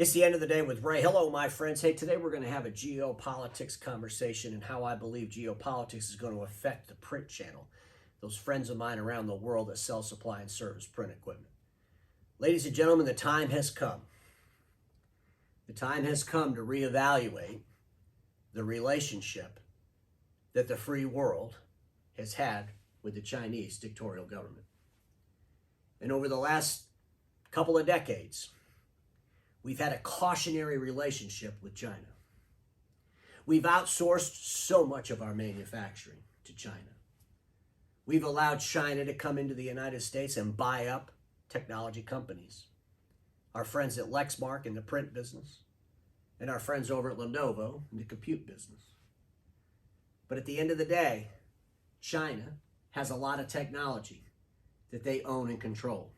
It's the end of the day with Ray. Hello, my friends. Hey, today we're going to have a geopolitics conversation and how I believe geopolitics is going to affect the print channel. Those friends of mine around the world that sell, supply, and service print equipment. Ladies and gentlemen, the time has come. The time has come to reevaluate the relationship that the free world has had with the Chinese dictatorial government. And over the last couple of decades, we've had a cautionary relationship with China. We've outsourced so much of our manufacturing to China. We've allowed China to come into the United States and buy up technology companies. Our friends at Lexmark in the print business, and our friends over at Lenovo in the compute business. But at the end of the day, China has a lot of technology that they own and control.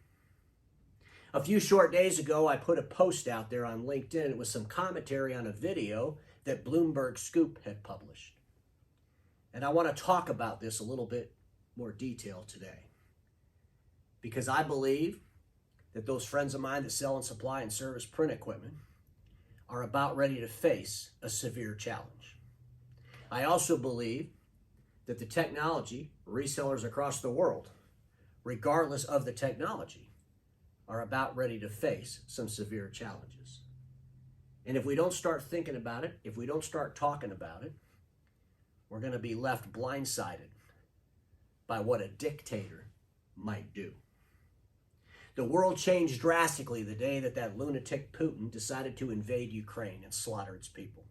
A few short days ago, I put a post out there on LinkedIn. It was some commentary on a video that Bloomberg Scoop had published. And I want to talk about this a little bit more detail today, because I believe that those friends of mine that sell and supply and service print equipment are about ready to face a severe challenge. I also believe that the technology resellers across the world, regardless of the technology, are about ready to face some severe challenges. And if we don't start thinking about it, if we don't start talking about it, we're going to be left blindsided by what a dictator might do. The world changed drastically the day that lunatic Putin decided to invade Ukraine and slaughter its people.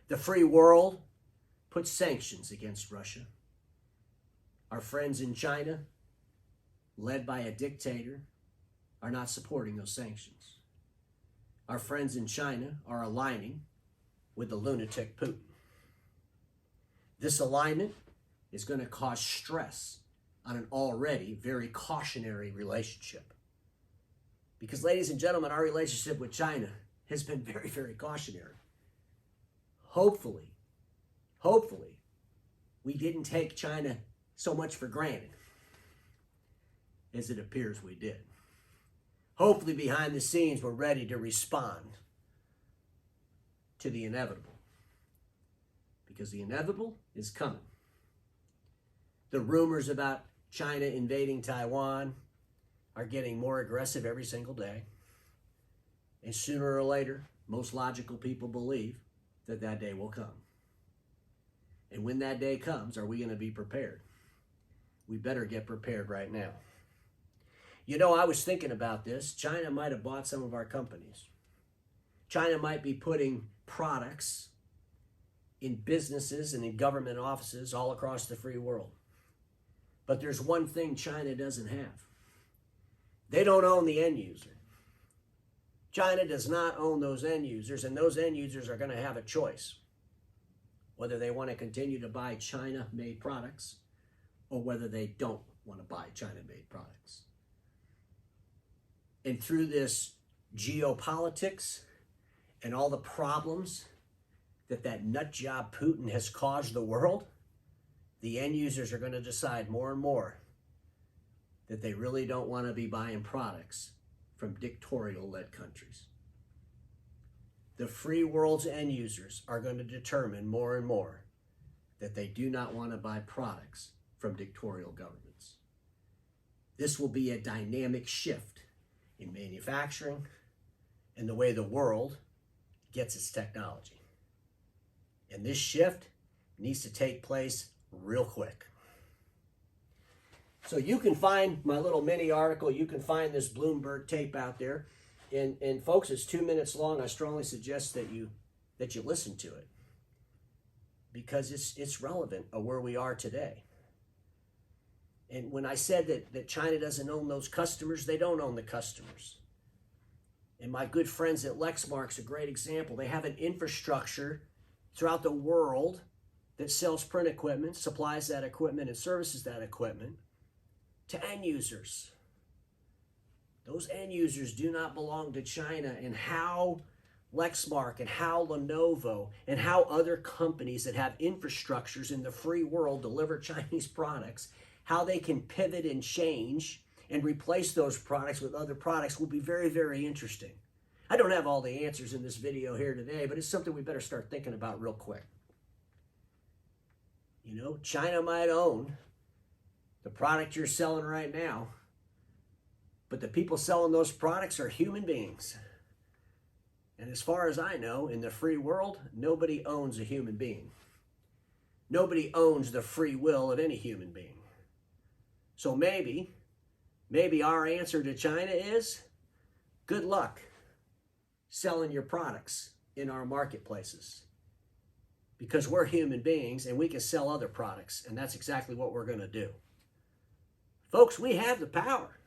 The free world put sanctions against Russia. Our friends in China, led by a dictator, are not supporting those sanctions. Our friends in China are aligning with the lunatic Putin. This alignment is going to cause stress on an already very cautionary relationship. Because, ladies and gentlemen, our relationship with China has been very, very cautionary. Hopefully, we didn't take China so much for granted as it appears we did. Hopefully, behind the scenes, we're ready to respond to the inevitable. Because the inevitable is coming. The rumors about China invading Taiwan are getting more aggressive every single day. And sooner or later, most logical people believe that that day will come. And when that day comes, are we going to be prepared? We better get prepared right now. You know, I was thinking about this. China might have bought some of our companies. China might be putting products in businesses and in government offices all across the free world. But there's one thing China doesn't have. They don't own the end user. China does not own those end users, and those end users are going to have a choice whether they want to continue to buy China-made products or whether they don't want to buy China-made products. And through this geopolitics and all the problems that nut job Putin has caused the world, the end users are going to decide more and more that they really don't want to be buying products from dictatorial-led countries. The free world's end users are going to determine more and more that they do not want to buy products from dictatorial governments. This will be a dynamic shift in manufacturing and the way the world gets its technology. And this shift needs to take place real quick. So you can find my little mini article. You can find this Bloomberg tape out there. And folks, it's 2 minutes long. I strongly suggest that you listen to it, because it's relevant of where we are today. And when I said that China doesn't own those customers, they don't own the customers. And my good friends at Lexmark's a great example. They have an infrastructure throughout the world that sells print equipment, supplies that equipment, and services that equipment to end users. Those end users do not belong to China. And how Lexmark and how Lenovo and how other companies that have infrastructures in the free world deliver Chinese products, how they can pivot and change and replace those products with other products will be very, very interesting. I don't have all the answers in this video here today, but it's something we better start thinking about real quick. You know, China might own the product you're selling right now, but the people selling those products are human beings. And as far as I know, in the free world, nobody owns a human being. Nobody owns the free will of any human being. So maybe our answer to China is, good luck selling your products in our marketplaces. Because we're human beings and we can sell other products, and that's exactly what we're going to do. Folks, we have the power.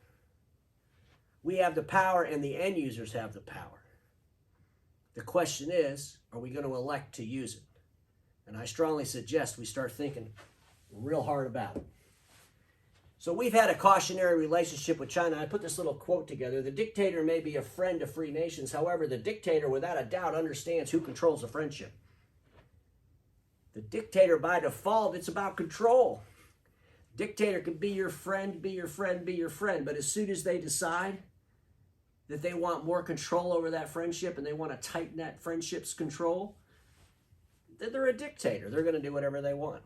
We have the power and the end users have the power. The question is, are we going to elect to use it? And I strongly suggest we start thinking real hard about it. So we've had a cautionary relationship with China. I put this little quote together. The dictator may be a friend of free nations. However, the dictator without a doubt understands who controls the friendship. The dictator by default, it's about control. Dictator can be your friend, be your friend, be your friend. But as soon as they decide that they want more control over that friendship and they want to tighten that friendship's control, then they're a dictator. They're going to do whatever they want.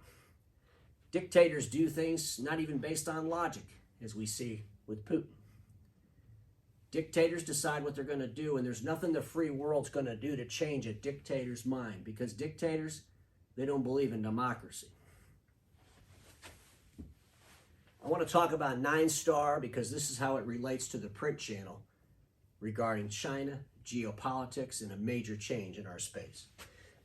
Dictators do things not even based on logic, as we see with Putin. Dictators decide what they're going to do, and there's nothing the free world's going to do to change a dictator's mind, because dictators, they don't believe in democracy. I want to talk about Ninestar because this is how it relates to the print channel regarding China, geopolitics, and a major change in our space.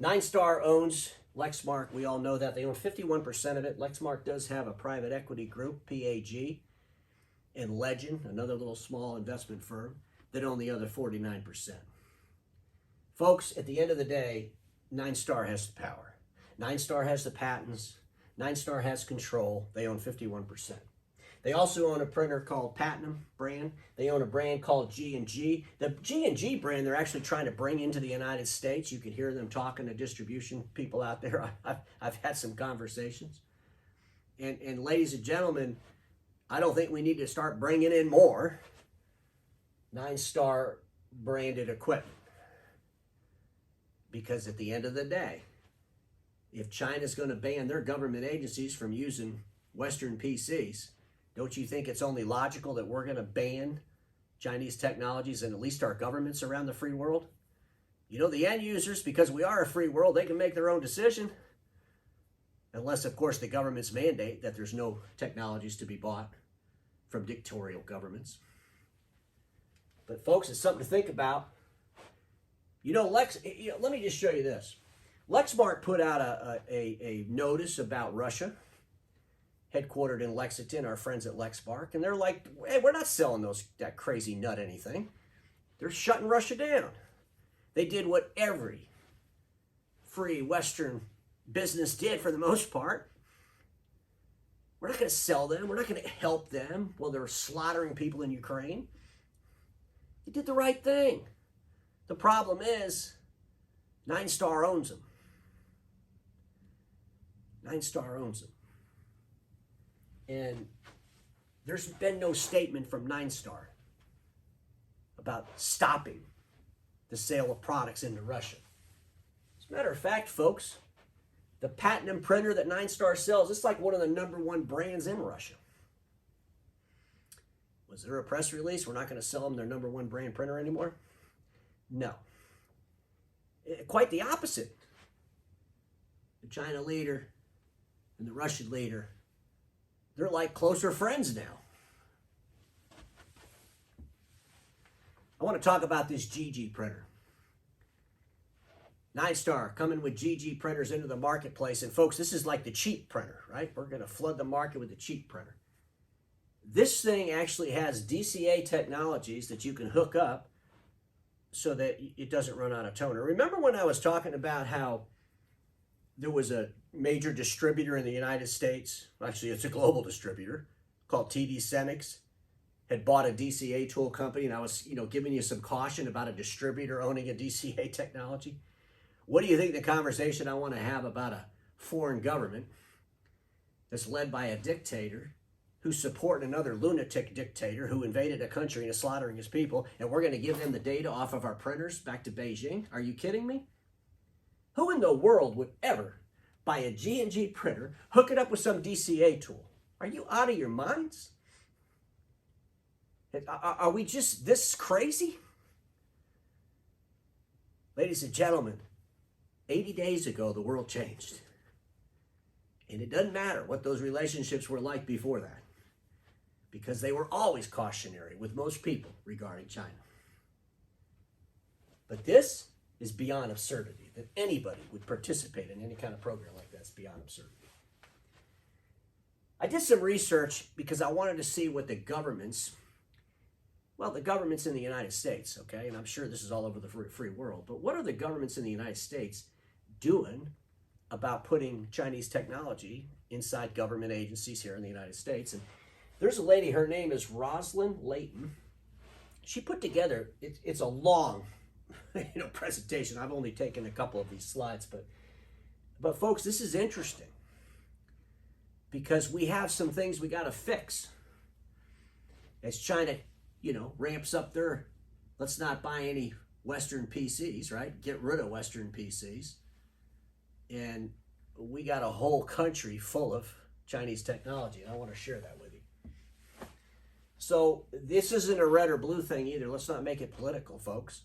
Ninestar owns Lexmark. We all know that. They own 51% of it. Lexmark does have a private equity group, PAG, and Legend, another little small investment firm, that own the other 49%. Folks, at the end of the day, Ninestar has the power. Ninestar has the patents. Ninestar has control. They own 51%. They also own a printer called Platinum brand. They own a brand called G&G. The G&G brand they're actually trying to bring into the United States. You can hear them talking to distribution people out there. I've had some conversations. And ladies and gentlemen, I don't think we need to start bringing in more Ninestar branded equipment. Because at the end of the day, if China's going to ban their government agencies from using Western PCs, don't you think it's only logical that we're going to ban Chinese technologies and at least our governments around the free world? You know, the end users, because we are a free world, they can make their own decision. Unless, of course, the governments mandate that there's no technologies to be bought from dictatorial governments. But folks, it's something to think about. You know, let me just show you this. Lexmark put out a notice about Russia, headquartered in Lexington, our friends at Lexmark, and they're like, hey, we're not selling that crazy nut anything. They're shutting Russia down. They did what every free Western business did for the most part. We're not going to sell them. We're not going to help them while they're slaughtering people in Ukraine. They did the right thing. The problem is, Ninestar owns them. Ninestar owns them. And there's been no statement from Ninestar about stopping the sale of products into Russia. As a matter of fact, folks, the Platinum printer that Ninestar sells, it's like one of the #1 brands in Russia. Was there a press release? We're not going to sell them their #1 brand printer anymore? No. Quite the opposite. The China leader and the Russian leader, they're like closer friends now. I want to talk about this GG printer. Ninestar coming with GG printers into the marketplace. And folks, this is like the cheap printer, right? We're going to flood the market with the cheap printer. This thing actually has DCA technologies that you can hook up so that it doesn't run out of toner. Remember when I was talking about how there was a major distributor in the United States, actually it's a global distributor, called TD SYNNEX, had bought a DCA tool company, and I was, giving you some caution about a distributor owning a DCA technology? What do you think the conversation I want to have about a foreign government that's led by a dictator who support another lunatic dictator who invaded a country and is slaughtering his people, and we're going to give them the data off of our printers back to Beijing? Are you kidding me? Who in the world would ever buy a G&G printer, hook it up with some DCA tool? Are you out of your minds? Are we just this crazy? Ladies and gentlemen, 80 days ago, the world changed. And it doesn't matter what those relationships were like before that, because they were always cautionary with most people regarding China. But this is beyond absurdity. That anybody would participate in any kind of program like that is beyond absurdity. I did some research because I wanted to see what the governments in the United States, okay, and I'm sure this is all over the free world, but what are the governments in the United States doing about putting Chinese technology inside government agencies here in the United States? And there's a lady, her name is Rosalind Layton. She put together, it's a long presentation. I've only taken a couple of these slides, but folks, this is interesting because we have some things we got to fix as China, ramps up their, let's not buy any Western PCs, right? Get rid of Western PCs. And we got a whole country full of Chinese technology, and I want to share that with you. So this isn't a red or blue thing either. Let's not make it political, folks.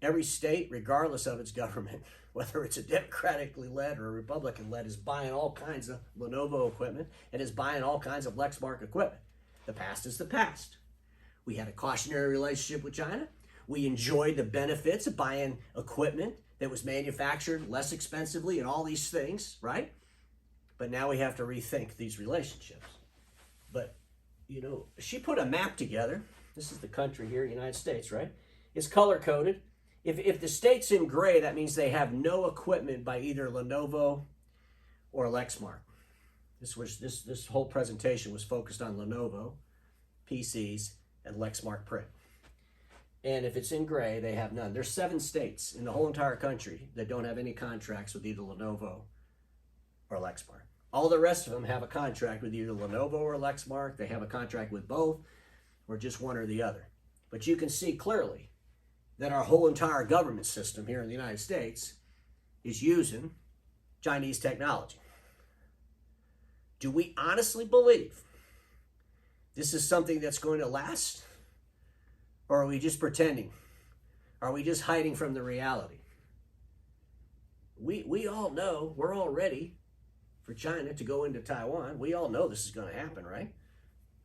Every state, regardless of its government, whether it's a democratically led or a Republican led, is buying all kinds of Lenovo equipment and is buying all kinds of Lexmark equipment. The past is the past. We had a cautionary relationship with China. We enjoyed the benefits of buying equipment that was manufactured less expensively and all these things, right? But now we have to rethink these relationships. But, she put a map together. This is the country here, United States, right? It's color-coded. If the state's in gray, that means they have no equipment by either Lenovo or Lexmark. This whole presentation was focused on Lenovo, PCs, and Lexmark print. And if it's in gray, they have none. There's 7 states in the whole entire country that don't have any contracts with either Lenovo or Lexmark. All the rest of them have a contract with either Lenovo or Lexmark. They have a contract with both or just one or the other. But you can see clearly that our whole entire government system here in the United States is using Chinese technology. Do we honestly believe this is something that's going to last? Or are we just pretending? Are we just hiding from the reality? We all know, we're all ready for China to go into Taiwan. We all know this is going to happen, right?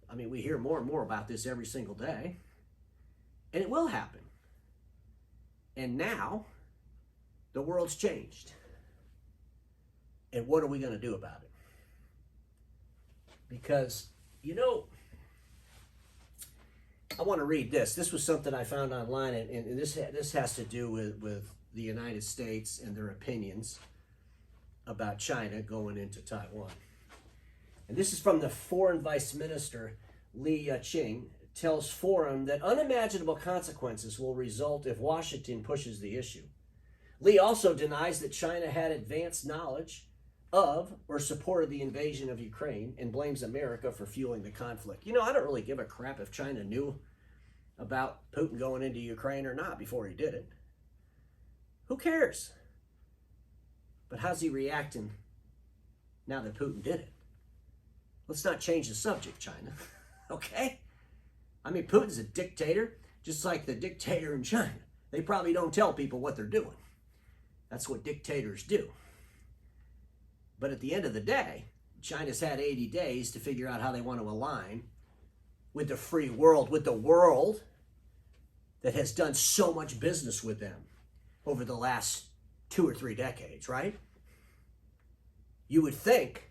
I mean, we hear more and more about this every single day. And it will happen. And now, the world's changed. And what are we going to do about it? Because, I want to read this. This was something I found online, and this has to do with the United States and their opinions about China going into Taiwan. And this is from the Foreign Vice Minister, Li Qing, tells Forum that unimaginable consequences will result if Washington pushes the issue. Li also denies that China had advanced knowledge of or supported the invasion of Ukraine and blames America for fueling the conflict. I don't really give a crap if China knew about Putin going into Ukraine or not before he did it. Who cares? But how's he reacting now that Putin did it? Let's not change the subject, China. Okay? I mean, Putin's a dictator, just like the dictator in China. They probably don't tell people what they're doing. That's what dictators do. But at the end of the day, China's had 80 days to figure out how they want to align with the free world, with the world that has done so much business with them over the last 2 or 3 decades, right? You would think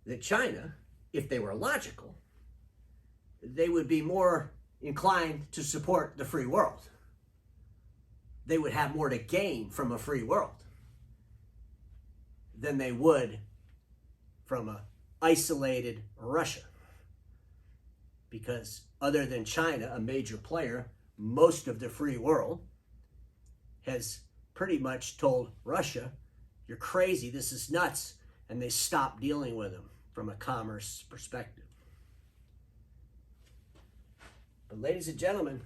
that China, if they were logical, they would be more inclined to support the free world. They would have more to gain from a free world than they would from an isolated Russia. Because other than China, a major player, most of the free world has pretty much told Russia, you're crazy, this is nuts, and they stopped dealing with them from a commerce perspective. But ladies and gentlemen,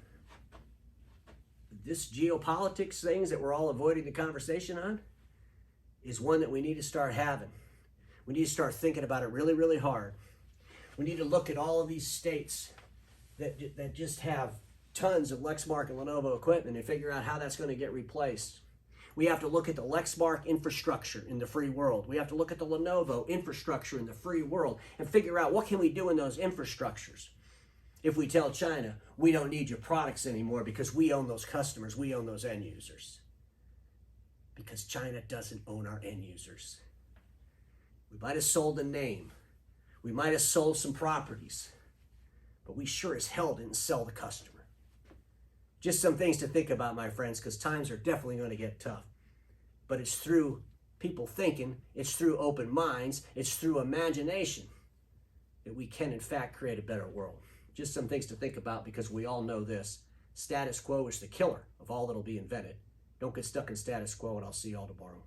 this geopolitics things that we're all avoiding the conversation on is one that we need to start having. We need to start thinking about it really, really hard. We need to look at all of these states that just have tons of Lexmark and Lenovo equipment and figure out how that's going to get replaced. We have to look at the Lexmark infrastructure in the free world. We have to look at the Lenovo infrastructure in the free world and figure out what can we do in those infrastructures. If we tell China, we don't need your products anymore because we own those customers, we own those end users. Because China doesn't own our end users. We might have sold a name. We might have sold some properties. But we sure as hell didn't sell the customer. Just some things to think about, my friends, because times are definitely going to get tough. But it's through people thinking, it's through open minds, it's through imagination that we can, in fact, create a better world. Just some things to think about, because we all know this. Status quo is the killer of all that'll be invented. Don't get stuck in status quo, and I'll see you all tomorrow.